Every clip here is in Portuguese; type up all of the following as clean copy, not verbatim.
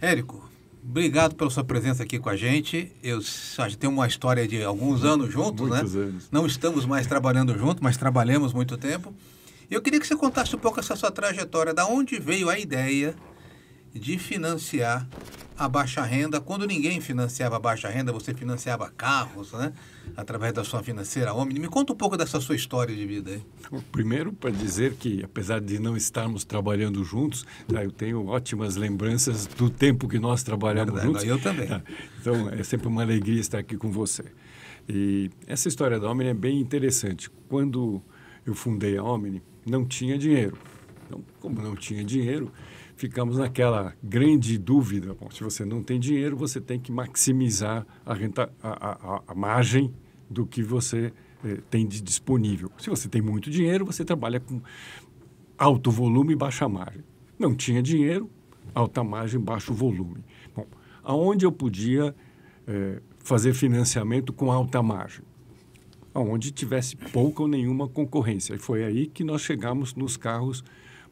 Érico, obrigado pela sua presença aqui com a gente. A gente tem uma história de alguns anos juntos, né? Muitos anos. Não estamos mais trabalhando juntos, mas trabalhamos muito tempo. Eu queria que você contasse um pouco essa sua trajetória, da onde veio a ideia de financiar a baixa renda. Quando ninguém financiava a baixa renda, você financiava carros, né? Através da sua financeira Omni. Me conta um pouco dessa sua história de vida aí. Primeiro, para dizer que, apesar de não estarmos trabalhando juntos, eu tenho ótimas lembranças do tempo que nós trabalhamos juntos. Eu também. Então, é sempre uma alegria estar aqui com você. E essa história da Omni é bem interessante. Quando eu fundei a Omni, não tinha dinheiro. Então, como não tinha dinheiro, ficamos naquela grande dúvida. Bom, se você não tem dinheiro, você tem que maximizar a margem do que você tem de disponível. Se você tem muito dinheiro, você trabalha com alto volume e baixa margem. Não tinha dinheiro, alta margem, baixo volume. Bom, aonde eu podia fazer financiamento com alta margem? Onde tivesse pouca ou nenhuma concorrência. E foi aí que nós chegamos nos carros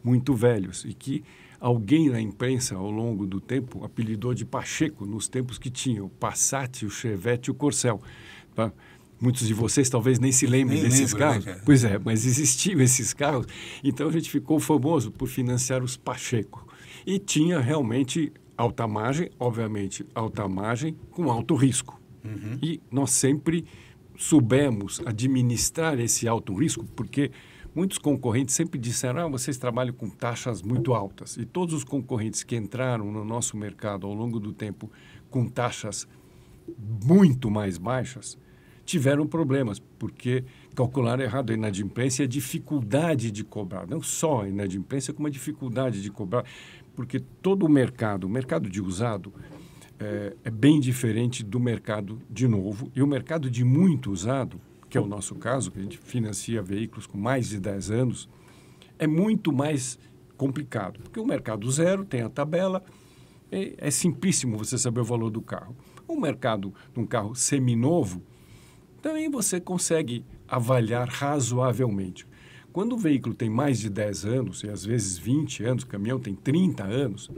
muito velhos e que alguém na imprensa, ao longo do tempo, apelidou de Pacheco, nos tempos que tinha o Passat, o Chevette e o Corcel. Tá? Muitos de vocês talvez nem se lembrem desses carros. Né? Pois é, mas existiam esses carros. Então, a gente ficou famoso por financiar os Pacheco. E tinha realmente alta margem, obviamente, alta margem com alto risco. Uhum. E nós sempre soubemos administrar esse alto risco, porque muitos concorrentes sempre disseram, vocês trabalham com taxas muito altas. E todos os concorrentes que entraram no nosso mercado ao longo do tempo com taxas muito mais baixas, tiveram problemas, porque calcularam errado a inadimplência e a dificuldade de cobrar. Não só a inadimplência, como a dificuldade de cobrar, porque todo o mercado de usado, é bem diferente do mercado de novo. E o mercado de muito usado, que é o nosso caso, que a gente financia veículos com mais de 10 anos, é muito mais complicado. Porque o mercado zero tem a tabela, é simplíssimo você saber o valor do carro. O mercado de um carro seminovo, também você consegue avaliar razoavelmente. Quando o veículo tem mais de 10 anos, e às vezes 20 anos, o caminhão tem 30 anos,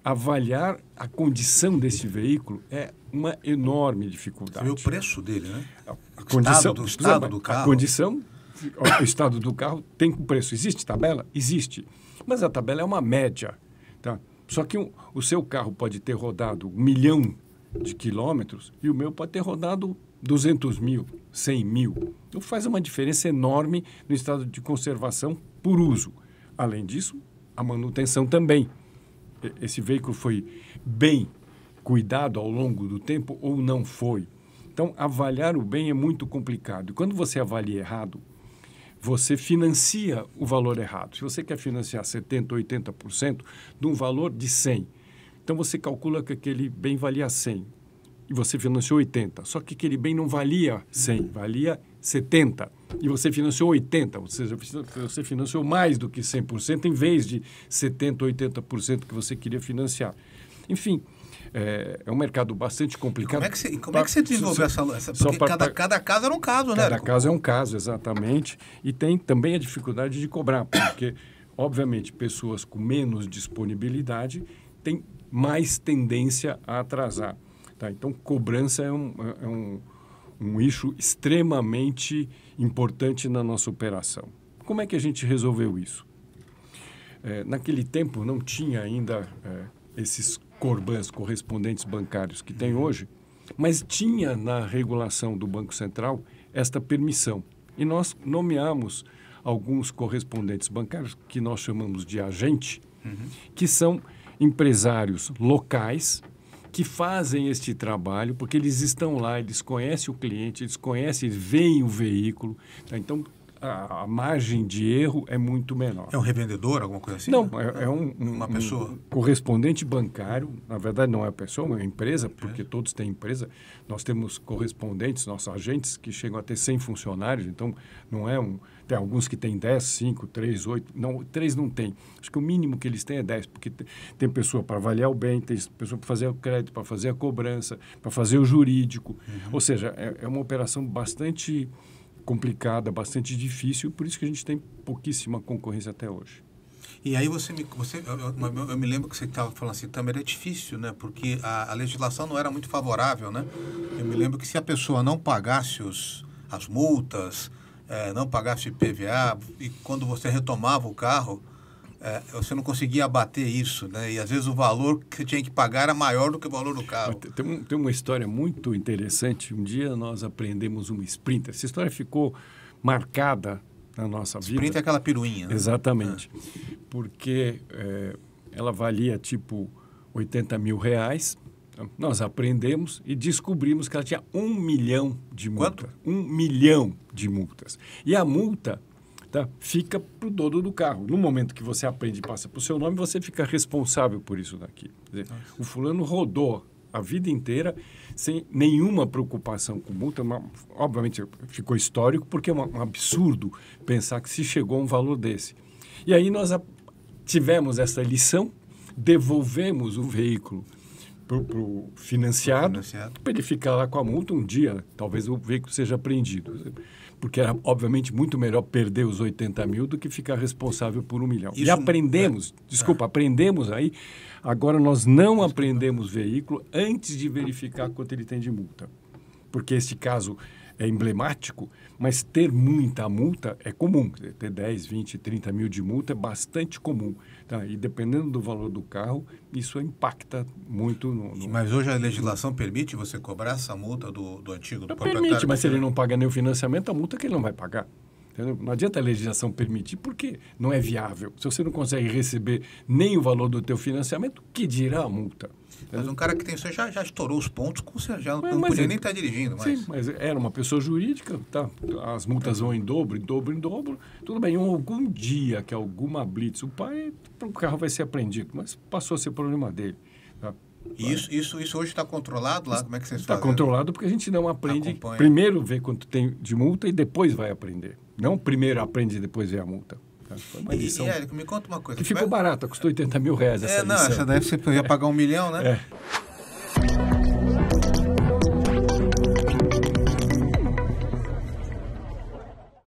avaliar a condição desse veículo é uma enorme dificuldade. Você vê o preço dele, né? O estado do carro. A condição, o estado do carro tem um preço. Existe tabela? Existe. Mas a tabela é uma média. Tá? Só que o seu carro pode ter rodado 1 milhão de quilômetros e o meu pode ter rodado 200 mil, 100 mil. Então faz uma diferença enorme no estado de conservação por uso. Além disso, a manutenção também. Esse veículo foi bem cuidado ao longo do tempo ou não foi. Então, avaliar o bem é muito complicado. E quando você avalia errado, você financia o valor errado. Se você quer financiar 70%, 80% de um valor de 100, então você calcula que aquele bem valia 100 e você financiou 80. Só que aquele bem não valia 100, valia 70. E você financiou 80, ou seja, você financiou mais do que 100% em vez de 70%, 80% que você queria financiar. Enfim, é um mercado bastante complicado. Como é que você desenvolveu essa... Porque cada caso era um caso, né? Cada caso é um caso, exatamente. E tem também a dificuldade de cobrar, porque, obviamente, pessoas com menos disponibilidade têm mais tendência a atrasar. Tá? Então, cobrança é um eixo extremamente importante na nossa operação. Como é que a gente resolveu isso? Naquele tempo não tinha ainda esses Corbans, correspondentes bancários que tem hoje, mas tinha na regulação do Banco Central esta permissão. E nós nomeamos alguns correspondentes bancários, que nós chamamos de agente, que são empresários locais que fazem este trabalho, porque eles estão lá, eles conhecem o cliente, eles veem o veículo. Tá? Então, a margem de erro é muito menor. É um revendedor, alguma coisa assim? Não, é uma pessoa. Um correspondente bancário. Na verdade, não é uma pessoa, é uma empresa, porque todos têm empresa. Nós temos correspondentes, nossos agentes, que chegam a ter 100 funcionários. Então, não é um... Tem alguns que têm 10, 5, 3, 8... Não, 3 não tem. Acho que o mínimo que eles têm é 10, porque tem pessoa para avaliar o bem, tem pessoa para fazer o crédito, para fazer a cobrança, para fazer o jurídico. Ou seja, é uma operação bastante complicada, bastante difícil, por isso que a gente tem pouquíssima concorrência até hoje. E aí eu me lembro que você estava falando assim, também era difícil, né? Porque a legislação não era muito favorável, né? Eu me lembro que se a pessoa não pagasse as multas, não pagasse IPVA, e quando você retomava o carro, você não conseguia abater isso, né? E às vezes o valor que você tinha que pagar era maior do que o valor do carro. Tem uma história muito interessante. Um dia nós aprendemos uma Sprinter. Essa história ficou marcada na nossa vida. Sprinter é aquela piruinha, né? Exatamente. Porque ela valia tipo R$80.000. Nós aprendemos e descobrimos que ela tinha 1 milhão de multas. Quanto? 1 milhão de multas. E a multa fica para o dono do carro. No momento que você aprende e passa para o seu nome, você fica responsável por isso daqui. Quer dizer, o fulano rodou a vida inteira sem nenhuma preocupação com multa. Obviamente, ficou histórico, porque é um absurdo pensar que se chegou a um valor desse. E aí nós tivemos essa lição, devolvemos o veículo para o financiado, para ele ficar lá com a multa. Um dia, talvez o veículo seja apreendido. Porque era, obviamente, muito melhor perder os 80 mil do que ficar responsável por 1 milhão. E aprendemos, aprendemos aí. Agora, nós não apreendemos veículo antes de verificar quanto ele tem de multa. Porque este caso é emblemático, mas ter muita multa é comum. Ter 10, 20, 30 mil de multa é bastante comum. Tá? E dependendo do valor do carro, isso impacta muito no... Mas hoje a legislação permite você cobrar essa multa do antigo, do proprietário? Permite, mas se ele não paga nem o financiamento, a multa que ele não vai pagar. Entendeu? Não adianta a legislação permitir, porque não é viável. Se você não consegue receber nem o valor do teu financiamento, que dirá a multa? Mas um cara que tem isso já estourou os pontos, já não podia nem estar dirigindo mais. Sim, mas era uma pessoa jurídica, tá? As multas vão em dobro, em dobro, em dobro. Tudo bem, algum dia que alguma blitz, o carro vai ser apreendido, mas passou a ser problema dele. Tá? E isso hoje está controlado lá? Como é que vocês fazem? Está controlado porque a gente não aprende. Primeiro vê quanto tem de multa e depois vai aprender. Não primeiro aprende e depois vê a multa. Foi uma lição. E Érico, me conta uma coisa. Que ficou barata, custou R$80.000 essa lição. Essa daí você ia pagar 1 milhão, né?